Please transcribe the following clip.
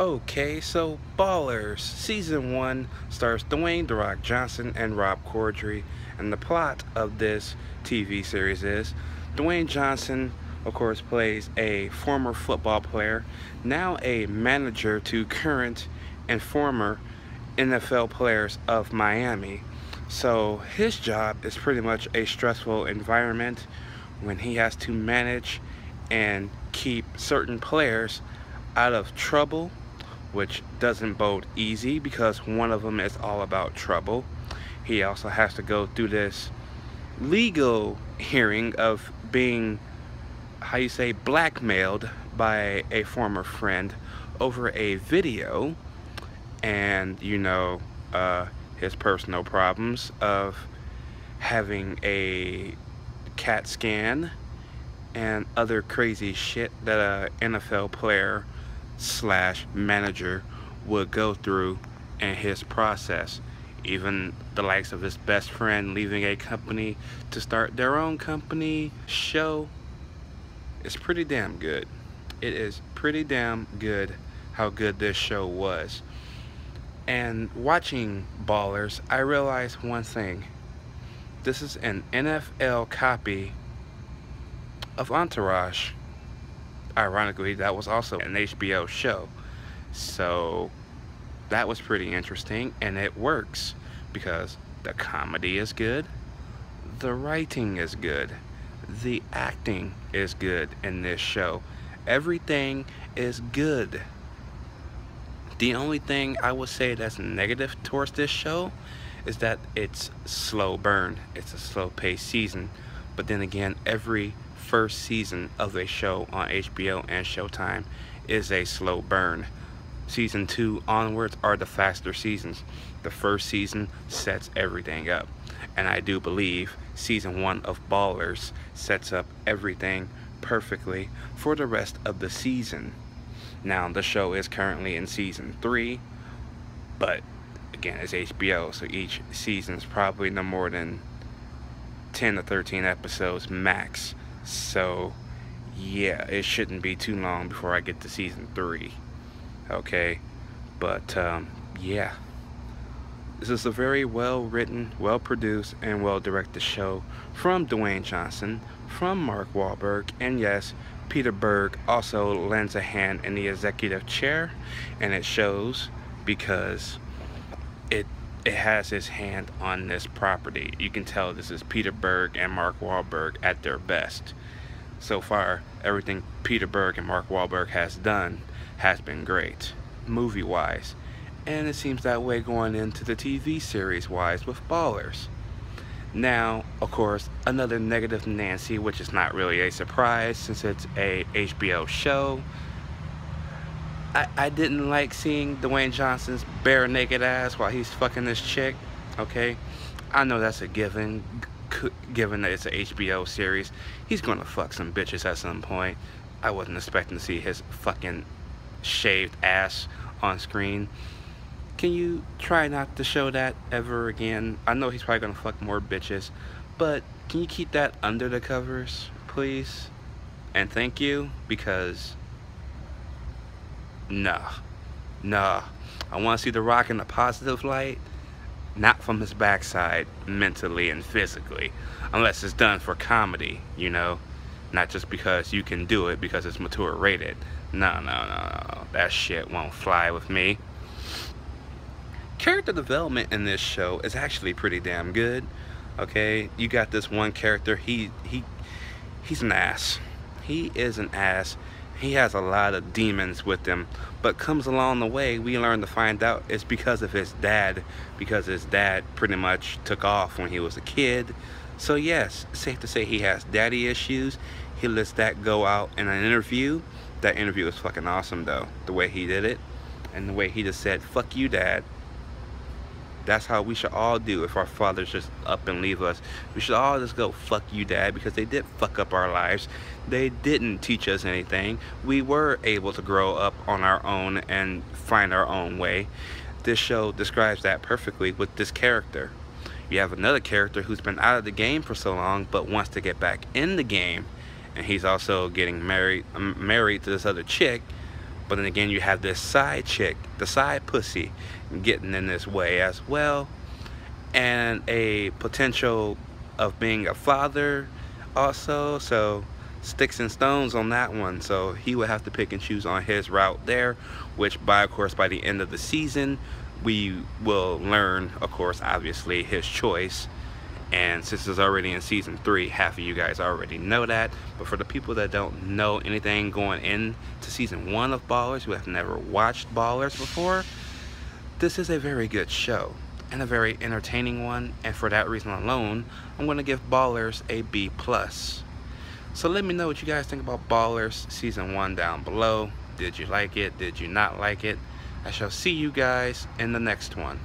Okay, so Ballers Season 1 stars Dwayne "The Rock" Johnson and Rob Corddry, and the plot of this TV series is Dwayne Johnson, of course, plays a former football player, now a manager to current and former NFL players of Miami. So his job is pretty much a stressful environment when he has to manage and keep certain players out of trouble, which doesn't bode easy because one of them is all about trouble. He also has to go through this legal hearing of being, how you say, blackmailed by a former friend over a video, and his personal problems of having a CAT scan and other crazy shit that a NFL player / manager would go through in his process. Even the likes of his best friend leaving a company to start their own company. Show is pretty damn good. It is pretty damn good how good this show was. And watching Ballers, I realized one thing. This is an NFL copy of Entourage. Ironically, that was also an HBO show. So that was pretty interesting, and it works because the comedy is good, the writing is good, the acting is good in this show. Everything is good. The only thing I would say that's negative towards this show is that it's slow burn. It's a slow paced season. But then again, every first season of a show on HBO and Showtime is a slow burn. Season 2 onwards are the faster seasons. The first season sets everything up, and I do believe season 1 of Ballers sets up everything perfectly for the rest of the season. Now the show is currently in season 3, but again, it's HBO, so each season is probably no more than 10 to 13 episodes max. So yeah, it shouldn't be too long before I get to season 3. Okay, but yeah, this is a very well written, well produced, and well directed show from Dwayne Johnson, from Mark Wahlberg, and yes, Peter Berg also lends a hand in the executive chair, and it shows because it has his hand on this property. You can tell this is Peter Berg and Mark Wahlberg at their best. So far, everything Peter Berg and Mark Wahlberg has done has been great, movie-wise. And it seems that way going into the TV series-wise with Ballers. Now, of course, another negative Nancy, which is not really a surprise since it's a HBO show. I didn't like seeing Dwayne Johnson's bare naked ass while he's fucking this chick, okay? I know that's a given that it's an HBO series. He's gonna fuck some bitches at some point. I wasn't expecting to see his fucking shaved ass on screen. Can you try not to show that ever again? I know he's probably gonna fuck more bitches, but can you keep that under the covers, please? And thank you, because nah. I want to see The Rock in a positive light, not from his backside, mentally and physically, unless it's done for comedy, not just because you can do it because it's mature rated. No, that shit won't fly with me. Character development in this show is actually pretty damn good. Okay, you got this one character, he's an ass. He is an ass. He has a lot of demons with him, but comes along the way, we learn to find out it's because of his dad, because his dad pretty much took off when he was a kid. So yes, it's safe to say he has daddy issues. He lets that go out in an interview. That interview was fucking awesome though, the way he did it, and the way he just said, "Fuck you, Dad." That's how we should all do if our fathers just up and leave us. We should all just go, "Fuck you, Dad," because they did fuck up our lives. They didn't teach us anything. We were able to grow up on our own and find our own way. This show describes that perfectly with this character. You have another character who's been out of the game for so long but wants to get back in the game, and he's also getting married to this other chick, But then again, you have this side chick, the side pussy, getting in this way as well, and a potential of being a father also. So sticks and stones on that one. So he would have to pick and choose on his route there, which of course by the end of the season we will learn, of course, obviously his choice. And since it's already in season 3, half of you guys already know that. But for the people that don't know anything going into season 1 of Ballers, who have never watched Ballers before, this is a very good show and a very entertaining one. And for that reason alone, I'm going to give Ballers a B+. So let me know what you guys think about Ballers season 1 down below. Did you like it? Did you not like it? I shall see you guys in the next one.